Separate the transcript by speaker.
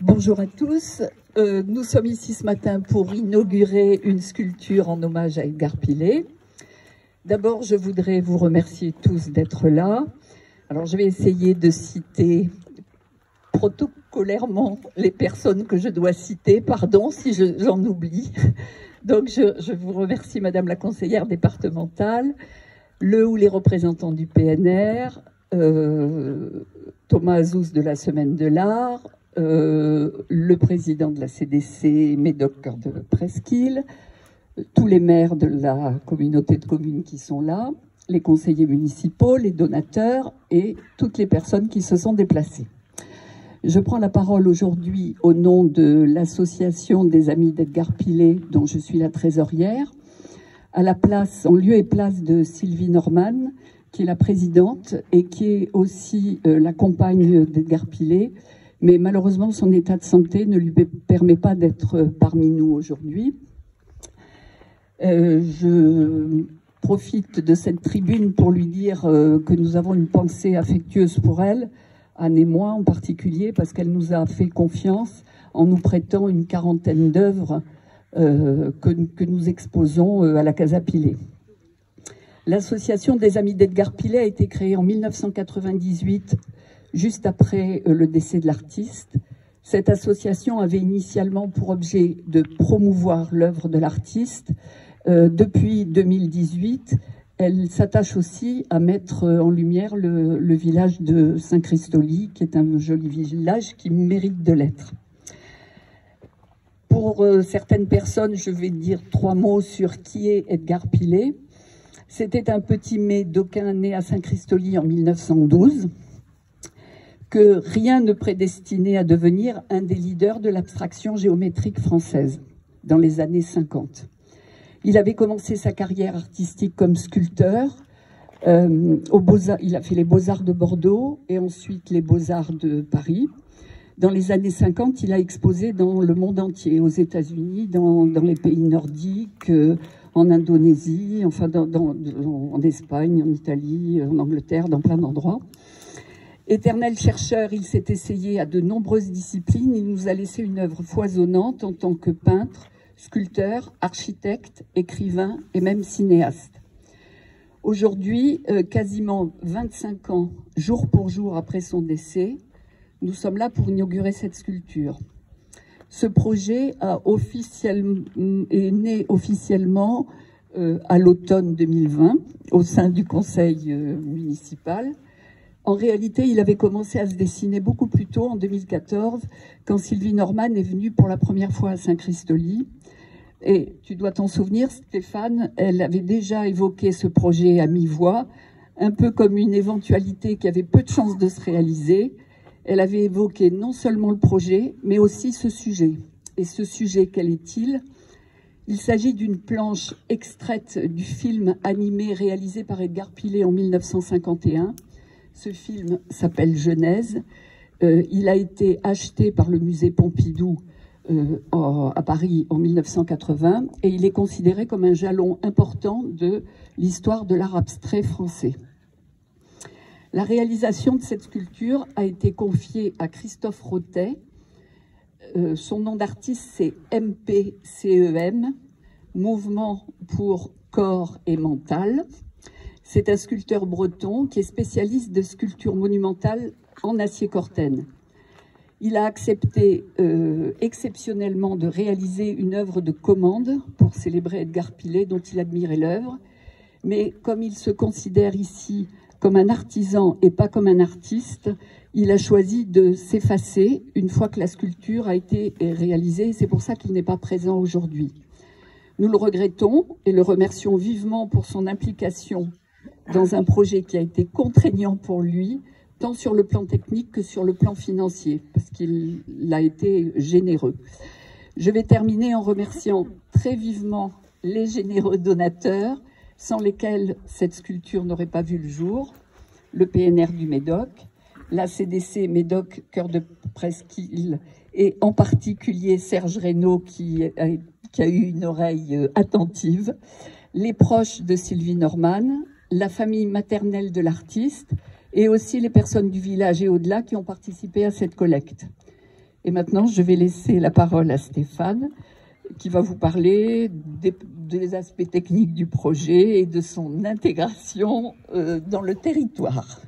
Speaker 1: Bonjour à tous. Nous sommes ici ce matin pour inaugurer une sculpture en hommage à Edgar Pillet. D'abord, je voudrais vous remercier tous d'être là. Alors, je vais essayer de citer protocolairement les personnes que je dois citer. Pardon si j'en oublie. Donc, je vous remercie, Madame la conseillère départementale, le ou les représentants du PNR, Thomas Azouz de la Semaine de l'Art, le président de la CDC, Médoc Cœur de Presqu'île, tous les maires de la communauté de communes qui sont là, les conseillers municipaux, les donateurs et toutes les personnes qui se sont déplacées. Je prends la parole aujourd'hui au nom de l'association des Amis d'Edgar Pillet, dont je suis la trésorière, à la place, en lieu et place de Sylvie Norman, qui est la présidente et qui est aussi la compagne d'Edgar Pillet. Mais malheureusement, son état de santé ne lui permet pas d'être parmi nous aujourd'hui. Je profite de cette tribune pour lui dire que nous avons une pensée affectueuse pour elle, Anne et moi en particulier, parce qu'elle nous a fait confiance en nous prêtant une quarantaine d'œuvres que nous exposons à la Casa Pillet. L'association des Amis d'Edgar Pillet a été créée en 1998, juste après le décès de l'artiste. Cette association avait initialement pour objet de promouvoir l'œuvre de l'artiste. Depuis 2018, elle s'attache aussi à mettre en lumière le village de Saint-Christoli, qui est un joli village qui mérite de l'être. Pour certaines personnes, je vais dire 3 mots sur qui est Edgar Pillet. C'était un petit médocain né à Saint-Christoli en 1912, que rien ne prédestinait à devenir un des leaders de l'abstraction géométrique française dans les années 50. Il avait commencé sa carrière artistique comme sculpteur. Il a fait les Beaux-Arts de Bordeaux et ensuite les Beaux-Arts de Paris. Dans les années 50, il a exposé dans le monde entier, aux États-Unis, dans les pays nordiques, en Indonésie, enfin en Espagne, en Italie, en Angleterre, dans plein d'endroits. Éternel chercheur, il s'est essayé à de nombreuses disciplines. Il nous a laissé une œuvre foisonnante en tant que peintre, sculpteur, architecte, écrivain et même cinéaste. Aujourd'hui, quasiment 25 ans, jour pour jour après son décès, nous sommes là pour inaugurer cette sculpture. Ce projet est né officiellement à l'automne 2020 au sein du conseil municipal. En réalité, il avait commencé à se dessiner beaucoup plus tôt, en 2014, quand Sylvie Norman est venue pour la première fois à Saint-Christoli. Et tu dois t'en souvenir, Stéphane, elle avait déjà évoqué ce projet à mi-voix, un peu comme une éventualité qui avait peu de chances de se réaliser. Elle avait évoqué non seulement le projet, mais aussi ce sujet. Et ce sujet, quel est-il ? Il s'agit d'une planche extraite du film animé réalisé par Edgar Pillet en 1951. Ce film s'appelle Genèse. Il a été acheté par le musée Pompidou à Paris en 1980 et il est considéré comme un jalon important de l'histoire de l'art abstrait français. La réalisation de cette sculpture a été confiée à Christophe Rotet. Son nom d'artiste, c'est MPCEM, Mouvement pour Corps et Mental. C'est un sculpteur breton qui est spécialiste de sculpture monumentale en acier corten. Il a accepté exceptionnellement de réaliser une œuvre de commande pour célébrer Edgar Pillet, dont il admirait l'œuvre. Mais comme il se considère ici comme un artisan et pas comme un artiste, il a choisi de s'effacer une fois que la sculpture a été réalisée. C'est pour ça qu'il n'est pas présent aujourd'hui. Nous le regrettons et le remercions vivement pour son implication dans un projet qui a été contraignant pour lui, tant sur le plan technique que sur le plan financier, parce qu'il a été généreux. Je vais terminer en remerciant très vivement les généreux donateurs, sans lesquels cette sculpture n'aurait pas vu le jour, le PNR du Médoc, la CDC Médoc Cœur de Presqu'île, et en particulier Serge Reynaud qui a eu une oreille attentive, les proches de Sylvie Norman, la famille maternelle de l'artiste et aussi les personnes du village et au-delà qui ont participé à cette collecte. Et maintenant, je vais laisser la parole à Stéphane, qui va vous parler des aspects techniques du projet et de son intégration dans le territoire.